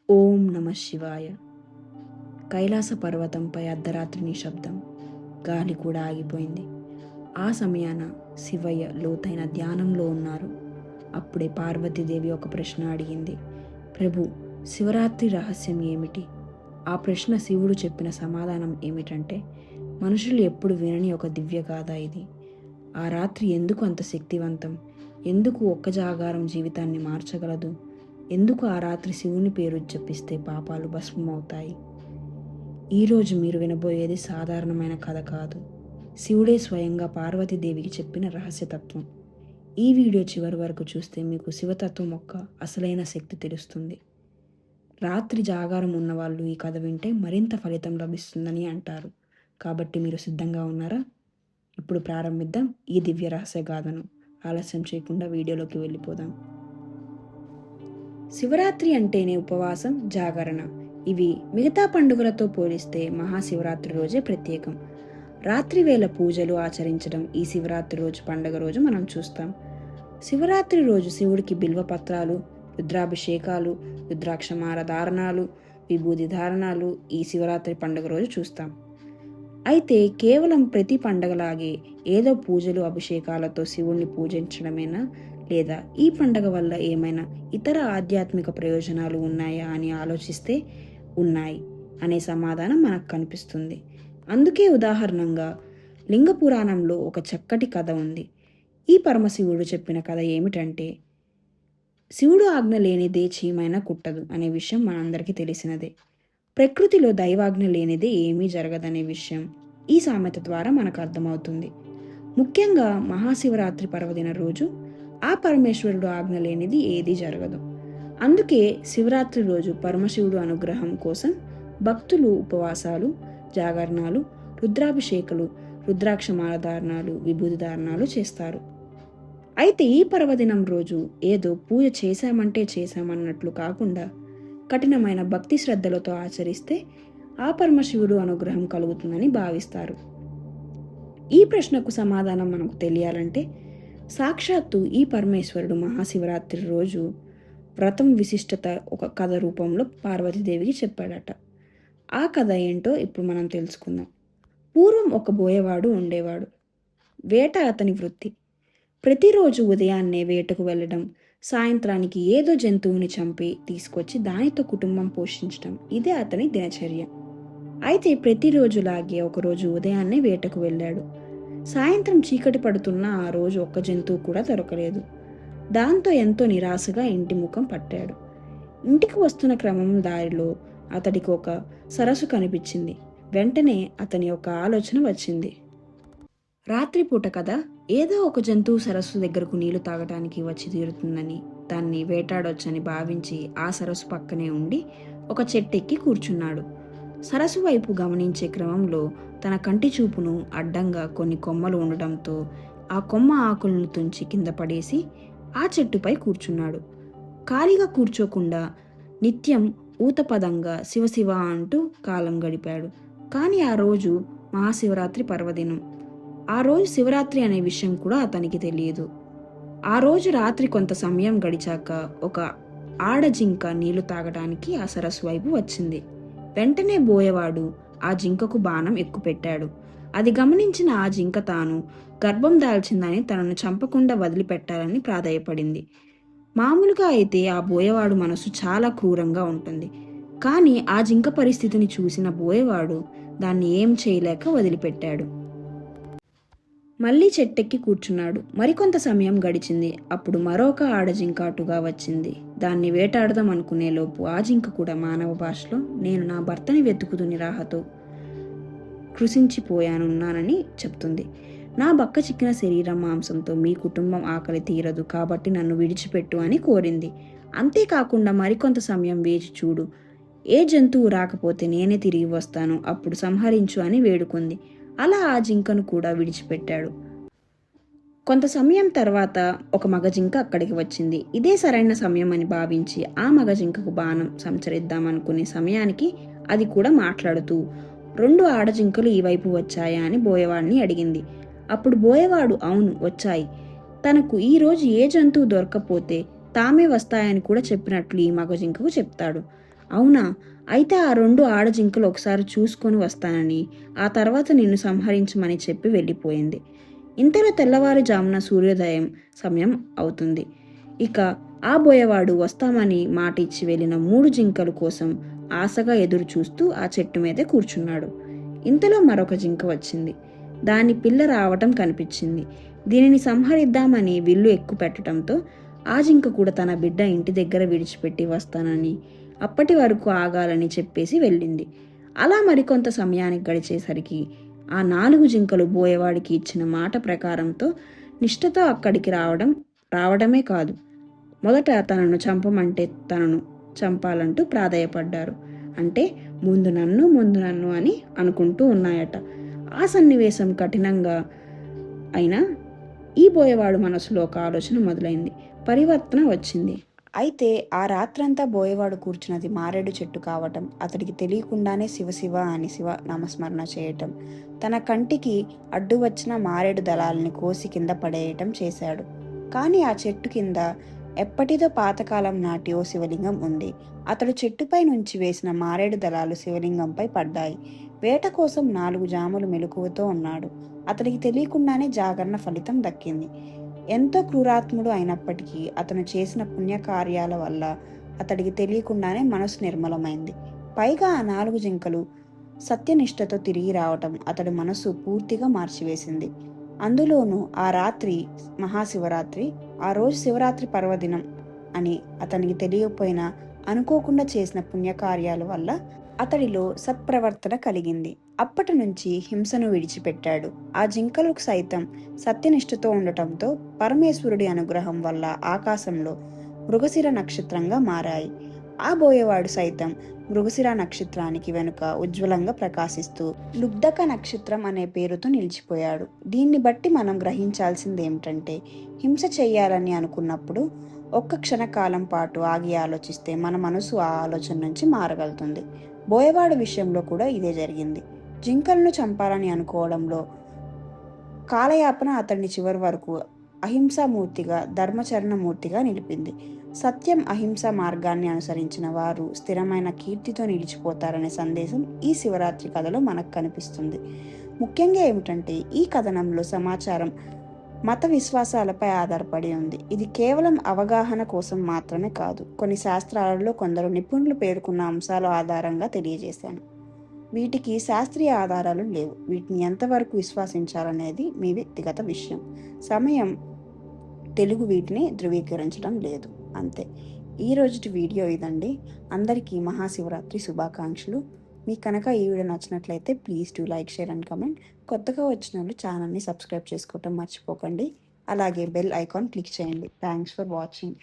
ఓం నమ శివాయ. కైలాస పర్వతంపై అర్ధరాత్రి నిశ్శబ్దం. గాలి కూడా ఆగిపోయింది. ఆ సమయాన శివయ్య లోతైన ధ్యానంలో ఉన్నారు. అప్పుడే పార్వతీదేవి ఒక ప్రశ్న అడిగింది. ప్రభు, శివరాత్రి రహస్యం ఏమిటి? ఆ ప్రశ్న శివుడు చెప్పిన సమాధానం ఏమిటంటే, మనుషులు ఎప్పుడు వినని ఒక దివ్య గాథ ఇది. ఆ రాత్రి ఎందుకు అంత శక్తివంతం? ఎందుకు ఒక్క జాగారం జీవితాన్ని మార్చగలదు? ఎందుకు ఆ రాత్రి శివుని పేరు జపిస్తే పాపాలు భస్మమవుతాయి? ఈరోజు మీరు వినబోయేది సాధారణమైన కథ కాదు. శివుడే స్వయంగా పార్వతీదేవికి చెప్పిన రహస్యతత్వం. ఈ వీడియో చివరి వరకు చూస్తే మీకు శివతత్వం యొక్క అసలైన శక్తి తెలుస్తుంది. రాత్రి జాగారం ఉన్నవాళ్ళు ఈ కథ వింటే మరింత ఫలితం లభిస్తుందని అంటారు. కాబట్టి మీరు సిద్ధంగా ఉన్నారా? ఇప్పుడు ప్రారంభిద్దాం ఈ దివ్య రహస్య గాథను. ఆలస్యం చేయకుండా వీడియోలోకి వెళ్ళిపోదాం. శివరాత్రి అంటేనే ఉపవాసం, జాగరణ. ఇవి మిగతా పండుగలతో పోలిస్తే మహాశివరాత్రి రోజే ప్రత్యేకం. రాత్రి వేళ పూజలు ఆచరించడం ఈ శివరాత్రి రోజు పండుగ రోజు మనం చూస్తాం. శివరాత్రి రోజు శివుడికి బిల్వపత్రాలు, రుద్రాభిషేకాలు, రుద్రాక్షమాల ధారణాలు, విభూది ధారణాలు ఈ శివరాత్రి పండుగ రోజు చూస్తాం. అయితే కేవలం ప్రతి పండగలాగే ఏదో పూజలు అభిషేకాలతో శివుణ్ణి పూజించడమేనా, లేదా ఈ పండగ వల్ల ఏమైనా ఇతర ఆధ్యాత్మిక ప్రయోజనాలు ఉన్నాయా అని ఆలోచిస్తే ఉన్నాయి అనే సమాధానం మనకు కనిపిస్తుంది. అందుకే ఉదాహరణంగా లింగ పురాణంలో ఒక చక్కటి కథ ఉంది. ఈ పరమశివుడు చెప్పిన కథ ఏమిటంటే, శివుడు ఆజ్ఞ లేనిదే చీమైనా కుట్టదు అనే విషయం మనందరికీ తెలిసినదే. ప్రకృతిలో దైవాజ్ఞ లేనిదే ఏమీ జరగదనే విషయం ఈ సామెత ద్వారా మనకు అర్థమవుతుంది. ముఖ్యంగా మహాశివరాత్రి పర్వదిన రోజు ఆ పరమేశ్వరుడు ఆజ్ఞ లేనిది ఏదీ జరగదు. అందుకే శివరాత్రి రోజు పరమశివుడు అనుగ్రహం కోసం భక్తులు ఉపవాసాలు, జాగరణాలు, రుద్రాభిషేకాలు, రుద్రాక్షమాల ధారణాలు, విభూది ధారణాలు చేస్తారు. అయితే ఈ పర్వదినం రోజు ఏదో పూజ చేశామన్నట్లు కాకుండా కఠినమైన భక్తి శ్రద్ధలతో ఆచరిస్తే ఆ పరమశివుడు అనుగ్రహం కలుగుతుందని భావిస్తారు. ఈ ప్రశ్నకు సమాధానం మనకు తెలియాలంటే సాక్షాత్తు ఈ పరమేశ్వరుడు మహాశివరాత్రి రోజు వ్రతం విశిష్టత ఒక కథ రూపంలో పార్వతీదేవికి చెప్పాడట. ఆ కథ ఏంటో ఇప్పుడు మనం తెలుసుకుందాం. పూర్వం ఒక బోయవాడు ఉండేవాడు. వేట అతని వృత్తి. ప్రతిరోజు ఉదయాన్నే వేటకు వెళ్ళడం, సాయంత్రానికి ఏదో జంతువుని చంపి తీసుకొచ్చి దానితో కుటుంబం పోషించడం ఇదే అతని దినచర్య. అయితే ప్రతిరోజులాగే ఒకరోజు ఉదయాన్నే వేటకు వెళ్ళాడు. సాయంత్రం చీకటి పడుతున్న ఆ రోజు ఒక్క జంతువు కూడా దొరకలేదు. దాంతో ఎంతో నిరాశగా ఇంటి ముఖం పట్టాడు. ఇంటికి వస్తున్న క్రమం దారిలో అతడికి ఒక సరస్సు కనిపించింది. వెంటనే అతని ఒక ఆలోచన వచ్చింది. రాత్రిపూట కదా, ఏదో ఒక జంతువు సరస్సు దగ్గరకు నీళ్లు తాగటానికి వచ్చి తీరుతుందని, దాన్ని వేటాడొచ్చని భావించి ఆ సరస్సు పక్కనే ఉండి ఒక చెట్టెక్కి కూర్చున్నాడు. సరస్సు వైపు గమనించే క్రమంలో తన కంటి చూపును అడ్డంగా కొన్ని కొమ్మలు ఉండడంతో ఆ కొమ్మ ఆకులను తుంచి కింద పడేసి ఆ చెట్టుపై కూర్చున్నాడు. ఖాళీగా కూర్చోకుండా నిత్యం ఊతపదంగా శివశివ అంటూ కాలం గడిపాడు. కానీ ఆ రోజు మహాశివరాత్రి పర్వదినం. ఆ రోజు శివరాత్రి అనే విషయం కూడా అతనికి తెలియదు. ఆ రోజు రాత్రి కొంత సమయం గడిచాక ఒక ఆడజింక నీళ్లు తాగడానికి ఆ సరస్సు వైపు వచ్చింది. వెంటనే బోయవాడు ఆ జింకకు బాణం ఎక్కుపెట్టాడు. అది గమనించిన ఆ జింక తాను గర్భం దాల్చిందని తనను చంపకుండా వదిలిపెట్టాలని ప్రాధేయపడింది. మామూలుగా అయితే ఆ బోయవాడు మనసు చాలా క్రూరంగా ఉంటుంది. కానీ ఆ జింక పరిస్థితిని చూసిన బోయవాడు దాన్ని ఏం చేయలేక వదిలిపెట్టాడు. మళ్ళీ చెట్టెక్కి కూర్చున్నాడు. మరికొంత సమయం గడిచింది. అప్పుడు మరొక ఆడజింక అటుగా వచ్చింది. దాన్ని వేటాడదాం అనుకునే లోపు ఆ జింక కూడా మానవ భాషలో నేను నా భర్తని వెతుకుతూ నిరాహతో కృషించిపోయానున్నానని చెప్తుంది. నా బక్క చిక్కిన శరీరం మాంసంతో మీ కుటుంబం ఆకలి తీరదు, కాబట్టి నన్ను విడిచిపెట్టు అని కోరింది. అంతేకాకుండా మరికొంత సమయం వేచి చూడు, ఏ జంతువు రాకపోతే నేనే తిరిగి వస్తాను, అప్పుడు సంహరించు అని వేడుకుంది. అలా ఆ జింకను కూడా విడిచిపెట్టాడు. కొంత సమయం తర్వాత ఒక మగజింక అక్కడికి వచ్చింది. ఇదే సరైన సమయం అని భావించి ఆ మగజింకకు బాణం సంచరిద్దామనుకునే సమయానికి అది కూడా మాట్లాడుతూ 2 ఆడజింకలు ఈ వైపు వచ్చాయా అని బోయవాడిని అడిగింది. అప్పుడు బోయవాడు అవును వచ్చాయి, తనకు ఈరోజు ఏ జంతువు దొరకపోతే తామే వస్తాయని కూడా చెప్పినట్లు ఈ మగజింకకు చెప్తాడు. అవునా, అయితే ఆ 2 ఆడజింకలు ఒకసారి చూసుకొని వస్తానని, ఆ తర్వాత నిన్ను సంహరించమని చెప్పి వెళ్ళిపోయింది. ఇంతలో తెల్లవారుజామున సూర్యోదయం సమయం అవుతుంది. ఇక ఆ బోయవాడు వస్తామని మాట ఇచ్చి వెళ్ళిన 3 జింకల కోసం ఆశగా ఎదురు చూస్తూ ఆ చెట్టు మీదే కూర్చున్నాడు. ఇంతలో మరొక జింక వచ్చింది. దాని పిల్ల రావటం కనిపించింది. దీనిని సంహరిద్దామని విల్లు ఎక్కుపెట్టడంతో ఆ జింక కూడా తన బిడ్డ ఇంటి దగ్గర విడిచిపెట్టి వస్తానని, అప్పటి వరకు ఆగాలని చెప్పేసి వెళ్ళింది. అలా మరికొంత సమయానికి గడిచేసరికి ఆ 4 జింకలు బోయవాడికి ఇచ్చిన మాట ప్రకారంతో నిష్ఠతో అక్కడికి రావడమే కాదు, మొదట తనను చంపమంటే తనను చంపాలంటూ ప్రాధేయపడ్డారు. అంటే ముందు నన్ను అని అనుకుంటూ ఉన్నాయట. ఆ సన్నివేశం కఠినంగా అయినా ఈ బోయవాడు మనసులో ఒక ఆలోచన మొదలైంది. పరివర్తన వచ్చింది. అయితే ఆ రాత్రంతా బోయవాడు కూర్చున్నది మారేడు చెట్టు కావటం, అతడికి తెలియకుండానే శివశివ అని శివ నామస్మరణ చేయటం, తన కంటికి అడ్డు వచ్చిన మారేడు దళాలని కోసి కింద పడేయటం చేశాడు. కానీ ఆ చెట్టు కింద ఎప్పటిదో పాతకాలం నాటి ఓ శివలింగం ఉంది. అతడు చెట్టుపై నుంచి వేసిన మారేడు దళాలు శివలింగంపై పడ్డాయి. వేట కోసం 4 జాములు మెలకువతో ఉన్నాడు. అతడికి తెలియకుండానే జాగరణ ఫలితం దక్కింది. ఎంతో క్రూరాత్ముడు అయినప్పటికీ అతను చేసిన పుణ్యకార్యాల వల్ల అతడికి తెలియకుండానే మనసు నిర్మలమైంది. పైగా ఆ 4 జింకలు సత్యనిష్టతో తిరిగి రావటం అతడి మనసు పూర్తిగా మార్చివేసింది. అందులోనూ ఆ రాత్రి మహాశివరాత్రి, ఆ రోజు శివరాత్రి పర్వదినం అని అతనికి తెలియకపోయినా అనుకోకుండా చేసిన పుణ్యకార్యాల వల్ల అతడిలో సత్ప్రవర్తన కలిగింది. అప్పటి నుంచి హింసను విడిచిపెట్టాడు. ఆ జింకలకు సైతం సత్యనిష్టతో ఉండటంతో పరమేశ్వరుడి అనుగ్రహం వల్ల ఆకాశంలో మృగశిర నక్షత్రంగా మారాయి. ఆ బోయేవాడు సైతం మృగశిర నక్షత్రానికి వెనుక ఉజ్వలంగా ప్రకాశిస్తూ లుబ్ధక నక్షత్రం అనే పేరుతో నిలిచిపోయాడు. దీన్ని బట్టి మనం గ్రహించాల్సింది ఏమిటంటే, హింస చెయ్యాలని అనుకున్నప్పుడు ఒక్క క్షణకాలం పాటు ఆగి ఆలోచిస్తే మన మనసు ఆ ఆలోచన నుంచి మారగలుగుతుంది. బోయవాడు విషయంలో కూడా ఇదే జరిగింది. జింకలను చంపాలని అనుకోవడంలో కాలయాపన అతన్ని చివరి వరకు అహింసామూర్తిగా, ధర్మచరణమూర్తిగా నిలిపింది. సత్యం, అహింస మార్గాన్ని అనుసరించిన వారు స్థిరమైన కీర్తితో నిలిచిపోతారనే సందేశం ఈ శివరాత్రి కథలో మనకు కనిపిస్తుంది. ముఖ్యంగా ఏమిటంటే, ఈ కథనంలో సమాచారం మత విశ్వాసాలపై ఆధారపడి ఉంది. ఇది కేవలం అవగాహన కోసం మాత్రమే కాదు, కొన్ని శాస్త్రాలలో కొందరు నిపుణులు పేర్కొన్న అంశాల ఆధారంగా తెలియజేశాను. వీటికి శాస్త్రీయ ఆధారాలు లేవు. వీటిని ఎంతవరకు విశ్వసించాలనేది మీ వ్యక్తిగత విషయం. సమయం తెలుగు వీటిని ధృవీకరించడం లేదు, అంతే. ఈ రోజుటి వీడియో ఇదండి. అందరికీ మహాశివరాత్రి శుభాకాంక్షలు. మీకు కనుక ఈ వీడియో నచ్చినట్లయితే please do like, share and comment. కొత్తగా వచ్చిన వాళ్ళు ఛానల్ని సబ్స్క్రైబ్ చేసుకోవటం మర్చిపోకండి. అలాగే బెల్ ఐకాన్ క్లిక్ చేయండి. Thanks for watching.